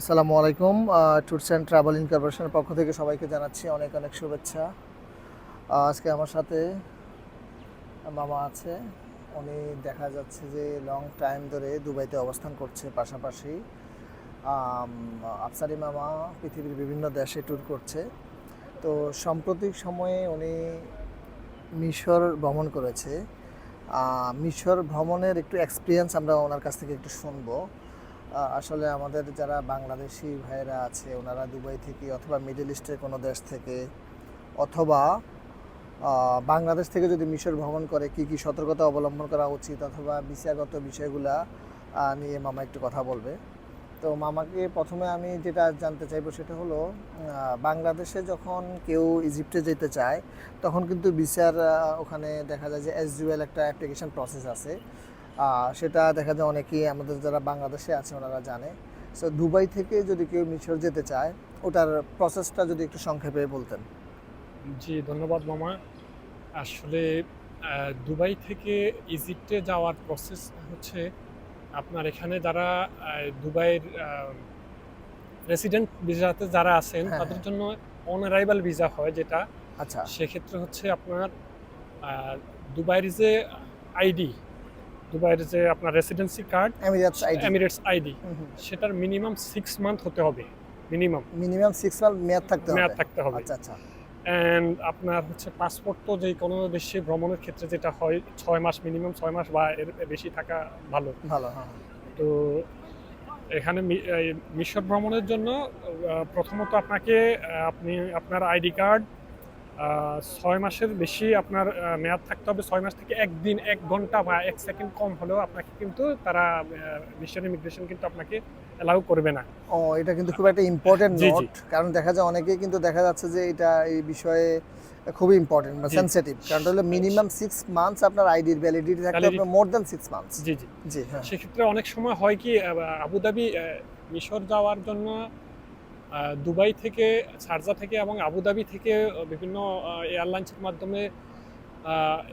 আসসালামু আলাইকুম। Tours and travel কর্পোরেশনের পক্ষ থেকে সবাইকে জানাচ্ছি অনেক অনেক শুভেচ্ছা। আজকে আমার সাথে মামা আছে। উনি দেখা যাচ্ছে যে লং টাইম ধরে দুবাইতে অবস্থান করছে। পাশাপাশি আম, আফসারি মামা পৃথিবীর বিভিন্ন দেশে ট্যুর করছে। তো সাম্প্রতিক সময়ে উনি মিশর ভ্রমণ করেছে। মিশর ভ্রমণের একটু এক্সপিরিয়েন্স আমরা ওনার কাছ থেকে একটু শুনবো। আসলে আমাদের যারা বাংলাদেশি ভাইয়েরা আছে ওনারা দুবাই থেকে অথবা মিডল ইস্টের কোনো দেশ থেকে অথবা বাংলাদেশ থেকে যদি মিশর ভ্রমণ করে কি কি সতর্কতা অবলম্বন করা উচিত অথবা ভিসাগত বিষয়গুলা নিয়ে মামা একটু কথা বলবে। তো মামাকে প্রথমে আমি যেটা জানতে চাইবো সেটা হলো বাংলাদেশে যখন কেউ ইজিপ্টে যেতে চায় তখন কিন্তু ভিসার ওখানে দেখা যায় যে এসজিওএল একটা অ্যাপ্লিকেশন প্রসেস আছে। সেটা দেখা যায় অনেকেই আমাদের যারা বাংলাদেশে আছে ওনারা জানে। সো দুবাই থেকে যদি কেউ মিশর যেতে চায় ওটার প্রসেসটা যদি একটু সংক্ষেপে বলতেন। জি, ধন্যবাদ মামা। আসলে দুবাই থেকে ইজিপ্টে যাওয়ার প্রসেস হচ্ছে আপনার এখানে যারা দুবাইয়ের রেসিডেন্ট ভিসাতে যারা আছেন হ্যাঁ, তাদের হ্যাঁ। জন্য অন অ্যারাইভাল ভিসা হয় যেটা আচ্ছা। সেক্ষেত্রে হচ্ছে আপনার আহ, দুবাইয়ের যে আইডি, দুবাইয়ের যে আপনার residency card, Emirates ID. Emirates ID, হুম, হুম। সেটার মিনিমাম 6 মান্থ হতে হবে। মিনিমাম মিনিমাম 6 মান্থ মেয়াদ থাকতে মেয়াদ হবে। থাকতে হবে। আচ্ছা, আচ্ছা। অ্যান্ড আপনার হচ্ছে পাসপোর্ট তো যে কোনো দেশে ভ্রমণের ক্ষেত্রে যেটা হয় 6 মাস, মিনিমাম 6 মাস বা এর বেশি থাকা ভালো। ভালো, হ্যাঁ, হ্যাঁ। তো এখানে এই মিশর ভ্রমণের জন্য প্রথমত আপনাকে আপনি আপনার আইডি কার্ড 6 মাসের বেশি আপনার মেয়াদ থাকতে হবে। 6 মাস থেকে 1 দিন 1 ঘন্টা বা 1 সেকেন্ড কম হলেও আপনাকে কিন্তু তারা মিশর ইমিগ্রেশন কিন্তু আপনাকে অ্যালাউ করবে না। ও, এটা কিন্তু খুব একটা ইম্পর্টেন্ট জি জি নোট। কারণ দেখা যায় অনেকেই কিন্তু দেখা যাচ্ছে যে এটা এই বিষয়ে খুবই ইম্পর্টেন্ট বা জি সেনসিটিভ। কারণ হলো মিনিমাম 6 মান্থস আপনার আইডির ভ্যালিডিটি থাকতে হবে, ভ্যালিডিটি মোর দ্যান 6 মান্থস। জি জি জি, হ্যাঁ। সেক্ষেত্রে অনেক সময় হয় কি আবুধাবি মিশর যাওয়ার জন্য দুবাই থেকে, শারজা থেকে এবং আবুধাবি থেকে বিভিন্ন এয়ারলাইন্সের মাধ্যমে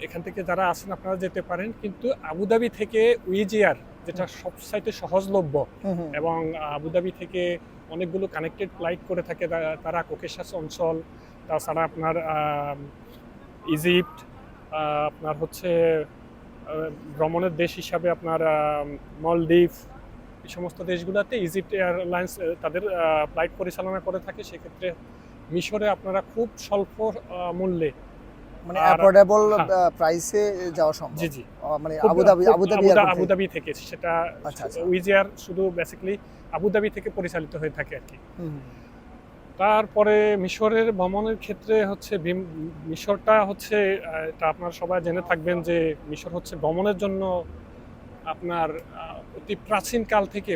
এখান থেকে যারা আসেন আপনারা যেতে পারেন, কিন্তু আবুধাবি থেকে উইজিয়ার যেটা সবচাইতে সহজলভ্য হুম, হুম। এবং আবুধাবি থেকে অনেকগুলো কানেক্টেড ফ্লাইট করে থাকে তারা কোকেশাস অঞ্চল, তাছাড়া আপনার ইজিপ্ট, আপনার হচ্ছে ভ্রমণের দেশ হিসাবে আপনার মলদ্বীপ, এই সমস্ত দেশগুলোতে ইজিপ্ট এয়ারলাইন্স তাদের ফ্লাইট পরিচালনা করে থাকে। সেক্ষেত্রে মিশরে আপনারা খুব স্বল্প মূল্যে মানে আর অ্যাফোর্ডেবল হ্যাঁ প্রাইসে যাওয়া সম্ভব। জি জি মানে খুব আবুধাবি খুব আবুধাবি এয়ারপোর্ট থেকে। আবুধাবি থেকে সেটা আচ্ছা, আচ্ছা। উইজিয়ার শুধু বেসিক্যালি আবুধাবি থেকে পরিচালিত হয়ে থাকে আর কি। হুম, হুম। তারপরে মিশরের ভ্রমণের ক্ষেত্রে হচ্ছে মিশরটা হচ্ছে এটা আপনারা সবাই জেনে থাকবেন যে মিশর হচ্ছে ভ্রমণের জন্য আপনার অতি প্রাচীন কাল থেকে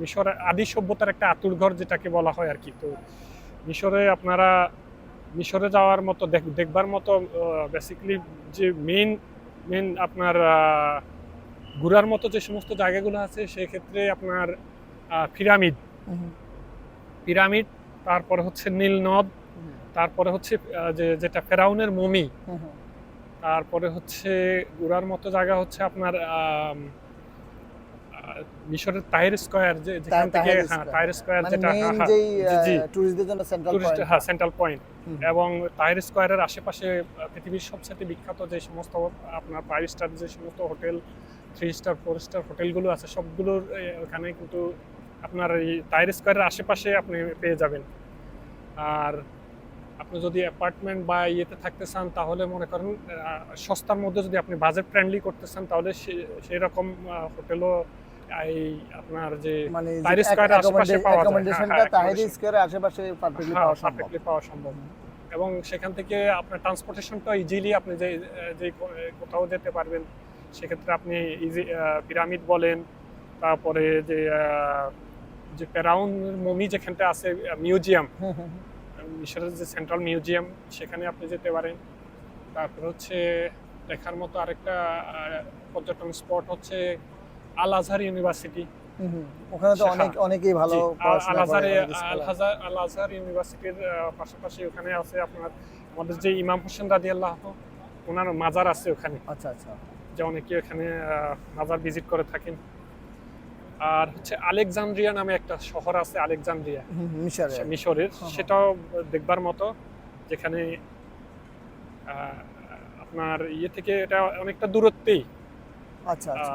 মিশরের আদি সভ্যতার একটা আঁতুড়ঘর যেটাকে বলা হয় আর কি। তো মিশরে আপনারা মিশরে যাওয়ার মতো দেখবার মতো বেসিক্যালি যে মেইন মেইন আপনার ঘোরার মতো যে সমস্ত জায়গাগুলো আছে সেক্ষেত্রে আপনার পিরামিড, হুম, পিরামিড তারপরে হচ্ছে নীল নদ, হুম, তারপরে হচ্ছে যেটা ফেরাউনের মমি, হুম, হুম। তারপরে হচ্ছে ঘোরার মতো জায়গা হচ্ছে আপনার মিশরের তাহির স্কয়ার, যেখান থেকে তাহের হ্যাঁ স্কয়ার, তাহির হ্যাঁ। স্কয়ার মানে যেটা মেইন হ্যাঁ হ্যাঁ যেই জি জি টুরিস্টদের জন্য সেন্ট্রাল টুরিস্ট, পয়েন্ট। হ্যাঁ সেন্ট্রাল পয়েন্ট। হুম, এবং তাহির স্কয়ারের আশেপাশে পৃথিবীর সবচেয়ে বিখ্যাত যে সমস্ত আপনার 5 স্টার যে সমস্ত হোটেল, 3 স্টার 4 স্টার হোটেলগুলো আছে সবগুলোর ওখানে কিন্তু আপনার এই তাহির স্কয়ারের আশেপাশে আপনি পেয়ে যাবেন। আর আপনি যদি অ্যাপার্টমেন্ট বা ইয়েতে থাকতে চান তাহলে মনে করেন সস্তার মধ্যে যদি আপনি বাজেট ফ্রেন্ডলি করতে চান তাহলে সেই রকম হোটেলও এই আপনার যে মানে যে তাহির স্কয়ারের আশেপাশে পাওয়া যায়। হ্যাঁ অ্যাকোমোডেশনটা হ্যাঁ তাহিরি স্কয়ারের আশেপাশে পারফেক্টলি হ্যাঁ পাওয়া সম্ভব। পারফেক্টলি পাওয়া সম্ভব। এবং সেখান থেকে আপনার ট্রান্সপোর্টেশনটা ইজিলি আপনি যে যে কোথাও যেতে পারবেন। সেক্ষেত্রে আপনি ইজি পিরামিড বলেন, তারপরে যে যে ফেরাউন মমি যেখানটা আছে মিউজিয়াম, হুম, হুম, হুম। মিশরের যে সেন্ট্রাল মিউজিয়াম সেখানে আপনি যেতে পারেন। তারপর হচ্ছে দেখার মতো আরেকটা পর্যটন স্পট হচ্ছে আল আজহার ইউনিভার্সিটি। হুম, হুম। ওখানে তো হ্যাঁ অনেকেই ভালো জি, আল পড়াশোনা করে, আজহারে অনেক স্কলার। আল আজহার ইউনিভার্সিটির পাশাপাশি ওখানে আছে আপনার আমাদের যে ইমাম হোসেন রাদিয়াল্লাহু ওনার মাজার আছে ওখানে, আচ্ছা, আচ্ছা। যে অনেকে ওখানে মাজার ভিজিট করে থাকেন। আর হচ্ছে আলেকজান্দ্রিয়া নামে একটা শহর আছে, আলেকজান্দ্রিয়া মিশরে। মিশরের, হ্যাঁ। সেটাও দেখবার মতো, যেখানে আহ, আপনার ইয়ে থেকে এটা অনেকটা দূরত্বেই, আচ্ছা আচ্ছা,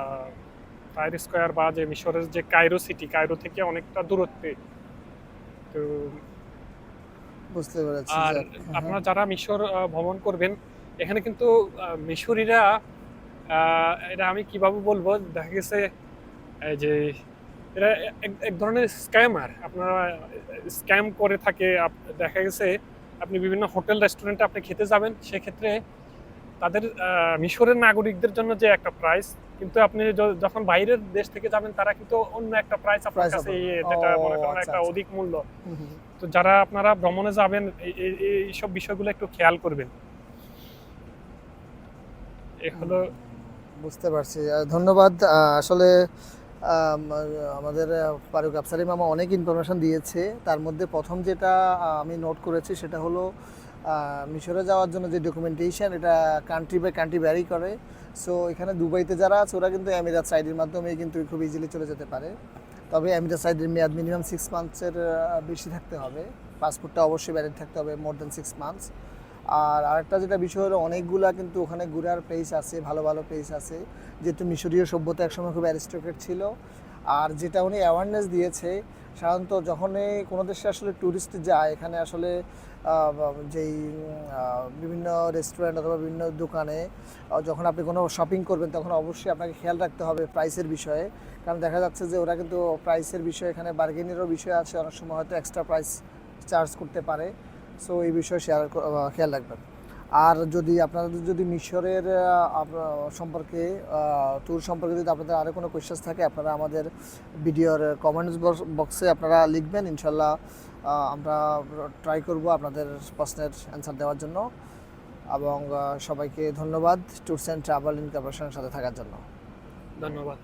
কায়রো স্কয়ার বা যে মিশরের যে কায়রো সিটি, কায়রো থেকে অনেকটা দূরত্বে। তো বুঝতে পেরেছি। আর যাক, হ্যাঁ, আপনারা যারা মিশর ভ্রমণ করবেন, এখানে কিন্তু মিশরীরা, এটা আমি কিভাবে বলবো, দেখা গেছে এই যে এরা এক এক ধরনের স্ক্যামার, আপনারা স্ক্যাম করে থাকে। দেখা গেছে আপনি বিভিন্ন হোটেল রেস্টুরেন্টে আপনি খেতে যাবেন, সেক্ষেত্রে তাদের মিশরের নাগরিকদের জন্য যে একটা প্রাইস, কিন্তু আপনি যখন বাইরের দেশ থেকে যাবেন তারা কিন্তু অন্য একটা প্রাইস আপনার প্রাইস কাছে হবে। যেটা ও মনে করেন আচ্ছা একটা আচ্ছা। অধিক মূল্য। হুম, হুম। তো যারা আপনারা ভ্রমণে যাবেন এইসব বিষয়গুলো একটু খেয়াল করবেন। এ হলো। বুঝতে পারছি। ধন্যবাদ। আসলে আমাদের ফারুক আফসারি মামা অনেক ইনফরমেশন দিয়েছে। তার মধ্যে প্রথম যেটা আমি নোট করেছি সেটা হলো মিশরে যাওয়ার জন্য যে ডকুমেন্টেশন, এটা কান্ট্রি বাই কান্ট্রি ভ্যারি করে। সো এখানে দুবাইতে যারা আছে ওরা কিন্তু এমিরাত সাইডের মাধ্যমে কিন্তু খুব ইজিলি চলে যেতে পারে। তবে এমিরাত সাইডের মেয়াদ মিনিমাম 6 মান্থসের বেশি থাকতে হবে। পাসপোর্টটা অবশ্যই ভ্যালিড থাকতে হবে, মোর দ্যান 6 মান্থস। আর আরেকটা যেটা বিষয় হলো, অনেকগুলা কিন্তু ওখানে ঘোরার প্লেস আছে, ভালো ভালো প্লেস আছে, যেহেতু মিশরীয় সভ্যতা একসময় খুব অ্যারিস্টোক্রেট ছিল। আর যেটা উনি অ্যাওয়ারনেস দিয়েছে, সাধারণত যখনই কোনো দেশে আসলে ট্যুরিস্ট যায়, এখানে আসলে যেই বিভিন্ন রেস্টুরেন্ট অথবা বিভিন্ন দোকানে যখন আপনি কোনো শপিং করবেন, তখন অবশ্যই আপনাকে খেয়াল রাখতে হবে প্রাইসের বিষয়ে। কারণ দেখা যাচ্ছে যে ওরা কিন্তু প্রাইসের বিষয়ে, এখানে বার্গেনিংয়েরও বিষয় আছে, অনেক সময় হয়তো এক্সট্রা প্রাইস চার্জ করতে পারে। সো এই বিষয়ে খেয়াল রাখবেন। আর যদি আপনাদের যদি মিশরের সম্পর্কে ট্যুর সম্পর্কে যদি আপনাদের আরও কোনো কোয়েশ্চেন্স থাকে, আপনারা আমাদের ভিডিওর কমেন্টস বক্সে আপনারা লিখবেন। ইনশাল্লাহ আমরা ট্রাই করব আপনাদের প্রশ্নের অ্যান্সার দেওয়ার জন্য। এবং সবাইকে ধন্যবাদ ট্যুরস অ্যান্ড ট্রাভেল ইন কর্পোরেশনের সাথে থাকার জন্য। ধন্যবাদ।